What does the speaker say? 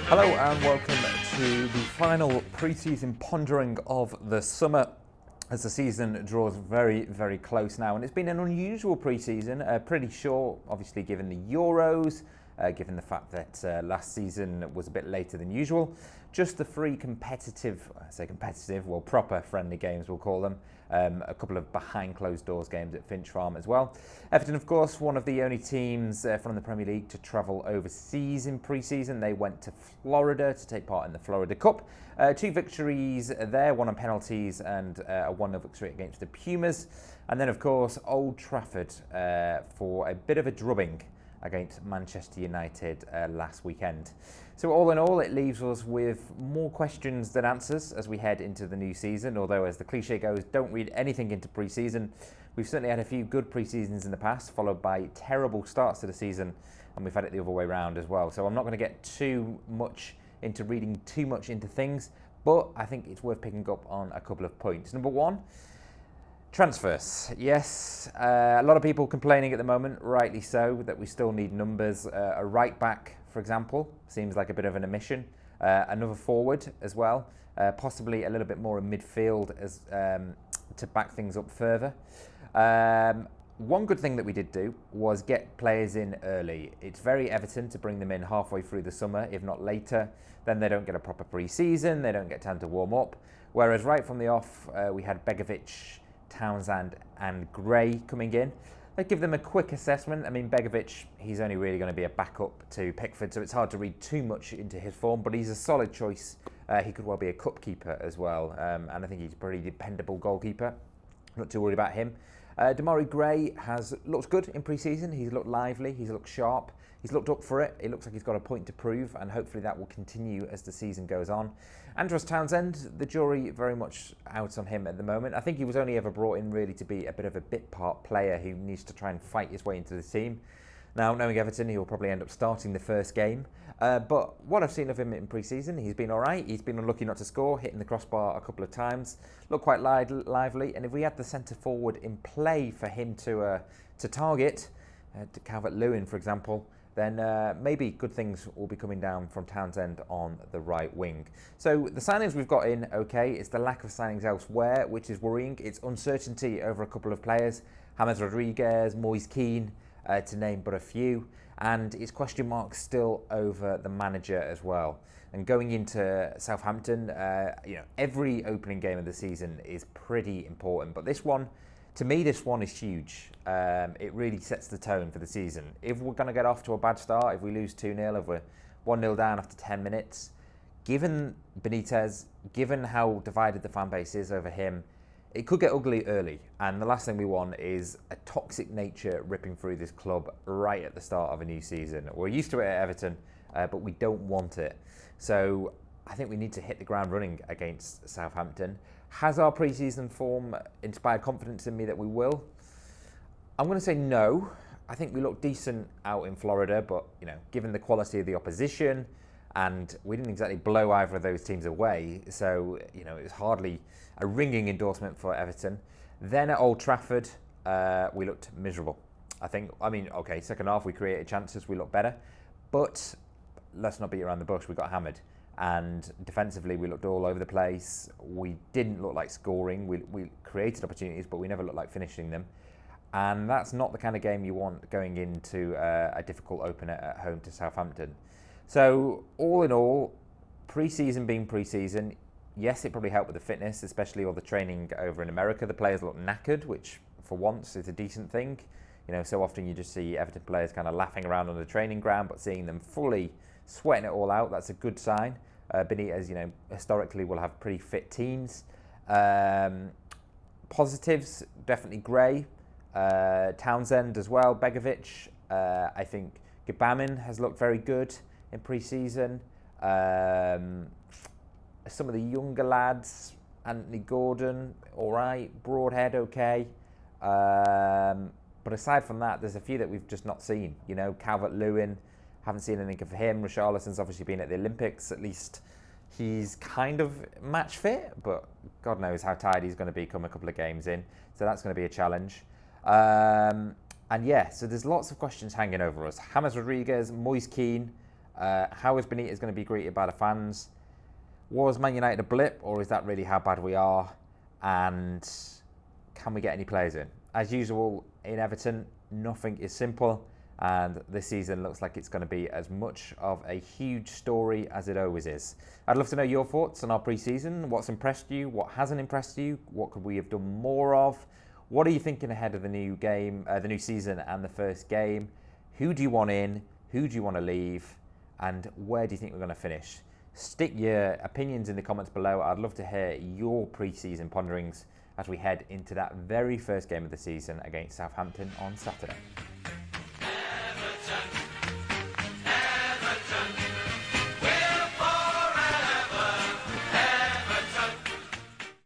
Hello and welcome to the final pre-season pondering of the summer as the season draws very, very close now. And it's been an unusual pre-season, pretty short, obviously given the Euros, given the fact that last season was a bit later than usual. Just the three proper friendly games we'll call them. A couple of behind closed doors games at Finch Farm as well. Everton, of course, one of the only teams from the Premier League to travel overseas in pre-season. They went to Florida to take part in the Florida Cup. Two victories there, one on penalties and a 1-0 victory against the Pumas. And then, of course, Old Trafford for a bit of a drubbing against Manchester United last weekend. So all in all, it leaves us with more questions than answers as we head into the new season, although as the cliche goes, don't read anything into pre-season. We've certainly had a few good pre-seasons in the past, followed by terrible starts to the season, and we've had it the other way around as well. So I'm not going to get too much into reading too much into things, but I think it's worth picking up on a couple of points. Number one, transfers. Yes, a lot of people complaining at the moment, rightly so, that we still need numbers. A right back, for example, seems like a bit of an omission. Another forward as well, possibly a little bit more in midfield as to back things up further. One good thing that we did do was get players in early. It's very Everton to bring them in halfway through the summer, if not later. Then they don't get a proper pre-season, they don't get time to warm up. Whereas right from the off, we had Begovic, Townsend and Gray coming in. They give them a quick assessment. I mean, Begovic, he's only really going to be a backup to Pickford, so it's hard to read too much into his form, but he's a solid choice. He could well be a cup keeper as well, and I think he's a pretty dependable goalkeeper. Not too worried about him. Damari Gray has looked good in pre-season. He's looked lively, he's looked sharp, he's looked up for it. It looks like he's got a point to prove, and hopefully that will continue as the season goes on. Andros Townsend, the jury very much out on him at the moment. I think he was only ever brought in really to be a bit of a bit part player who needs to try and fight his way into the team. Now, knowing Everton, he will probably end up starting the first game. But what I've seen of him in pre-season, he's been all right. He's been unlucky not to score, hitting the crossbar a couple of times. Looked quite lively. And if we had the centre forward in play for him to target, to Calvert-Lewin, for example, then maybe good things will be coming down from Townsend on the right wing. So the signings we've got in, okay, it's the lack of signings elsewhere, which is worrying. It's uncertainty over a couple of players, James Rodriguez, Moise Kean, to name but a few, and it's question marks still over the manager as well. And going into Southampton, every opening game of the season is pretty important, but this one, to me, this one is huge. It really sets the tone for the season. If we're going to get off to a bad start, if we lose 2-0, if we're 1-0 down after 10 minutes, given Benitez, given how divided the fan base is over him, it could get ugly early. And the last thing we want is a toxic nature ripping through this club right at the start of a new season. We're used to it at Everton, but we don't want it. So I think we need to hit the ground running against Southampton. Has our pre-season form inspired confidence in me that we will? I'm going to say no. I think we looked decent out in Florida, but given the quality of the opposition, and we didn't exactly blow either of those teams away, so it was hardly a ringing endorsement for Everton. Then at Old Trafford, we looked miserable. Second half we created chances, we looked better, but let's not beat around the bush. We got hammered. And defensively, we looked all over the place. We didn't look like scoring. We created opportunities, but we never looked like finishing them. And that's not the kind of game you want going into a difficult opener at home to Southampton. So all in all, pre-season being pre-season, yes, it probably helped with the fitness, especially all the training over in America. The players look knackered, which for once is a decent thing. So often you just see Everton players kind of laughing around on the training ground, but seeing them fully sweating it all out, that's a good sign. Benitez, historically will have pretty fit teams. Positives, definitely Gray, Townsend as well, Begovic. I think Gabamin has looked very good in pre-season. Some of the younger lads, Anthony Gordon, all right. Broadhead, okay. But aside from that, there's a few that we've just not seen. Calvert-Lewin, haven't seen anything of him. Richarlison's obviously been at the Olympics. At least he's kind of match fit, but God knows how tired he's going to be come a couple of games in. So that's going to be a challenge. So there's lots of questions hanging over us. James Rodriguez, Moise Kean, How is Benitez going to be greeted by the fans? Was Man United a blip, or is that really how bad we are? And can we get any players in? As usual in Everton, nothing is simple, and this season looks like it's going to be as much of a huge story as it always is. I'd love to know your thoughts on our pre-season. What's impressed you? What hasn't impressed you? What could we have done more of? What are you thinking ahead of the new game, the new season and the first game? Who do you want in? Who do you want to leave? And where do you think we're going to finish? Stick your opinions in the comments below. I'd love to hear your pre-season ponderings as we head into that very first game of the season against Southampton on Saturday.